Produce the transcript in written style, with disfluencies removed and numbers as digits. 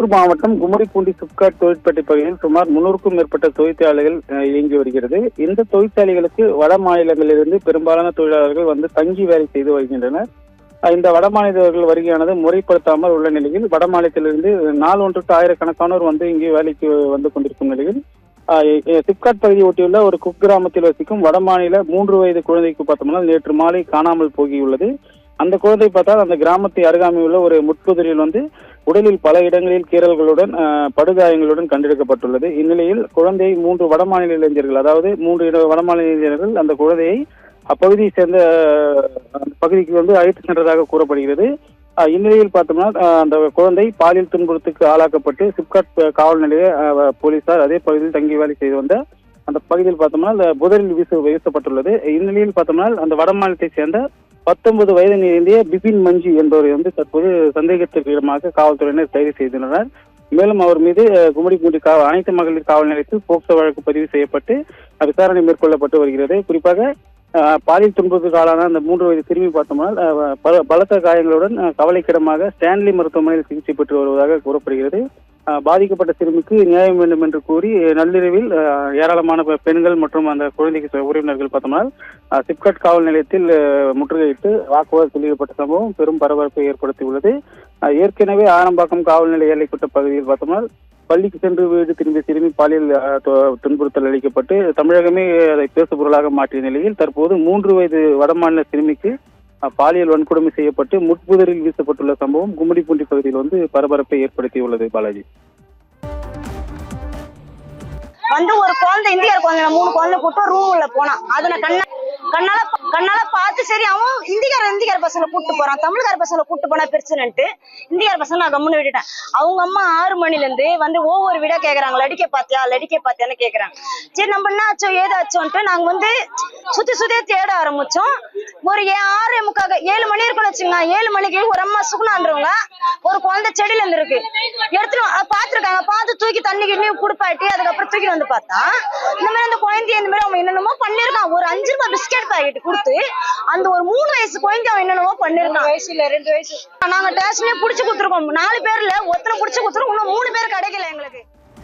திருப்பூர் மாவட்டம் கும்மிடிப்பூண்டி சிப்காட் தொழிற்பேட்டை பகுதியில் சுமார் 300க்கும் மேற்பட்ட தொழிற்சாலைகள் இயங்கி வருகிறது. இந்த தொழிற்சாலைகளுக்கு வட மாநிலங்களிலிருந்து பெரும்பாலான தொழிலாளர்கள் வந்து தங்கி வேலை செய்து வருகின்றனர். இந்த வட மாநிலர்கள் வருகையானது முறைப்படுத்தாமல் உள்ள நிலையில் வட மாநிலத்திலிருந்து நாள் ஒன்றுக்கு ஆயிரக்கணக்கானோர் வந்து இங்கே வேலைக்கு வந்து கொண்டிருக்கும் நிலையில் சிப்காட் பகுதியை ஒட்டியுள்ள ஒரு குக்கிராமத்தில் வசிக்கும் வட மாநில 3 வயது குழந்தைக்கு பார்த்தோம்னா நேற்று மாலை காணாமல் போகியுள்ளது. அந்த குழந்தை பார்த்தால் அந்த கிராமத்தை அருகாமையில் உள்ள ஒரு முட்புதரில் வந்து உடலில் பல இடங்களில் கீறல்களுடன் படுகாயங்களுடன் கண்டெடுக்கப்பட்டுள்ளது. இந்நிலையில் குழந்தையை 3 வடமாநில இளைஞர்கள், அதாவது 3 வடமாநில இளைஞர்கள் அந்த குழந்தையை அப்பகுதியை சேர்ந்த பகுதிக்கு வந்து அழைத்து சென்றதாக கூறப்படுகிறது. இந்நிலையில் பார்த்தோம்னா அந்த குழந்தை பாலியல் துன்புறுத்துக்கு ஆளாக்கப்பட்டு சிப்காட் காவல் நிலைய போலீசார் அதே பகுதியில் தங்கி வேலை செய்து வந்த அந்த பகுதியில் பார்த்தோம்னா அந்த புதரில் வீசப்பட்டுள்ளது. இந்நிலையில் பார்த்தோம்னா அந்த வட மாநிலத்தை சேர்ந்த 19 வயது நிரம்பிய பிபின் மஞ்சி என்பவரை வந்து தற்போது சந்தேகத்திற்கு இடமாக காவல்துறையினர் கைது செய்துள்ளனர். மேலும் அவர் மீது கும்மிடிப்பூண்டி அனைத்து மகளிர் காவல் நிலையத்தில் போக்சோ வழக்கு பதிவு செய்யப்பட்டு விசாரணை மேற்கொள்ளப்பட்டு வருகிறது. குறிப்பாக பாலியல் துன்புறுத்துக்கு ஆளான அந்த 3 வயது சிறுமி பார்த்தோம்னால் பலத்த காயங்களுடன் கவலைக்கிடமாக ஸ்டான்லி மருத்துவமனையில் சிகிச்சை பெற்று வருவதாக கூறப்படுகிறது. பாதிக்கப்பட்ட சிறுமிக்கு நியாயம் வேண்டும் என்று கூறி நள்ளிரவில் ஏராளமான பெண்கள் மற்றும் அந்த குழந்தைக்கு உறவினர்கள் பார்த்தோம்னால் சிப்காட் காவல் நிலையத்தில் முற்றுகையிட்டு வாக்குவாதத்தில் ஈடுபட்ட சம்பவம் பெரும் பரபரப்பை ஏற்படுத்தியுள்ளது. ஏற்கனவே ஆரம்பாக்கம் காவல் நிலைய எல்லைக்குட்ட பகுதியில் பார்த்தோம்னால் பள்ளிக்கு சென்று வீடு திரும்பிய சிறுமி பாலியல் துன்புறுத்தல் அளிக்கப்பட்டு தமிழகமே அதை பேசுபொருளாக மாற்றிய நிலையில் தற்போது 3 வயது வடமாநில சிறுமிக்கு பாலியல் வன்கொடுமை செய்யப்பட்டு முட்புதரில் வீசப்பட்டுள்ள சம்பவம் கும்மிடிப்பூண்டி பகுதியில் வந்து பரபரப்பை ஏற்படுத்தியுள்ளது. பாலாஜி வந்து ஒரு குழந்தை இந்தியார் குழந்தை 3 குழந்தை போட்டு ரூம் உள்ள போனான். அதை கண்ணால பார்த்து சரி அவன் இந்திக்கார பசங்களை கூட்டு போறான், தமிழ்கார பசங்களை கூட்டு போனா பிரச்சனைன்ட்டு இந்திக்கார பசங்களை நான் கம்முன்னு விட்டுட்டேன். அவங்க அம்மா 6 மணில இருந்து வந்து ஒவ்வொரு வீடா கேக்குறாங்க, லடிக்க பாத்தியான்னு கேக்குறாங்க. சரி நம்ம என்ன ஆச்சோ ஏதாச்சோன்ட்டு நாங்க வந்து சுத்தி தேட ஆரம்பிச்சோம். ஒரு 6:45 7 மணி இருக்குன்னு வச்சுங்க. 7 மணிக்கு ஒரு அம்மா சுகுணான்றவங்க ஒரு குழந்தை செடியில இருந்து இருக்கு எடுத்துட்டு பாத்துருக்காங்க. பார்த்து தூக்கி தண்ணி கிண்ணி குடுப்பாட்டி அதுக்கப்புறம் தூக்கி வந்து பார்த்தா இந்த மாதிரி அந்த குழந்தைய இந்த மாதிரி அவன் என்னென்னமோ பண்ணிருக்கான். ஒரு 5 ரூபாய் பிஸ்கெட் பாக்கெட் கொடுத்து அந்த ஒரு 3 வயசு குழந்தை அவன் என்னென்னமோ பண்ணிருக்கான். 2 வயசு நாங்க டேஷன்லயே புடிச்சு கொடுத்துருக்கோம். 4 பேர்ல ஒருத்தனை புடிச்சு கொடுத்துருக்கோம். இன்னும் 3 பேர் கிடைக்கல எங்களுக்கு.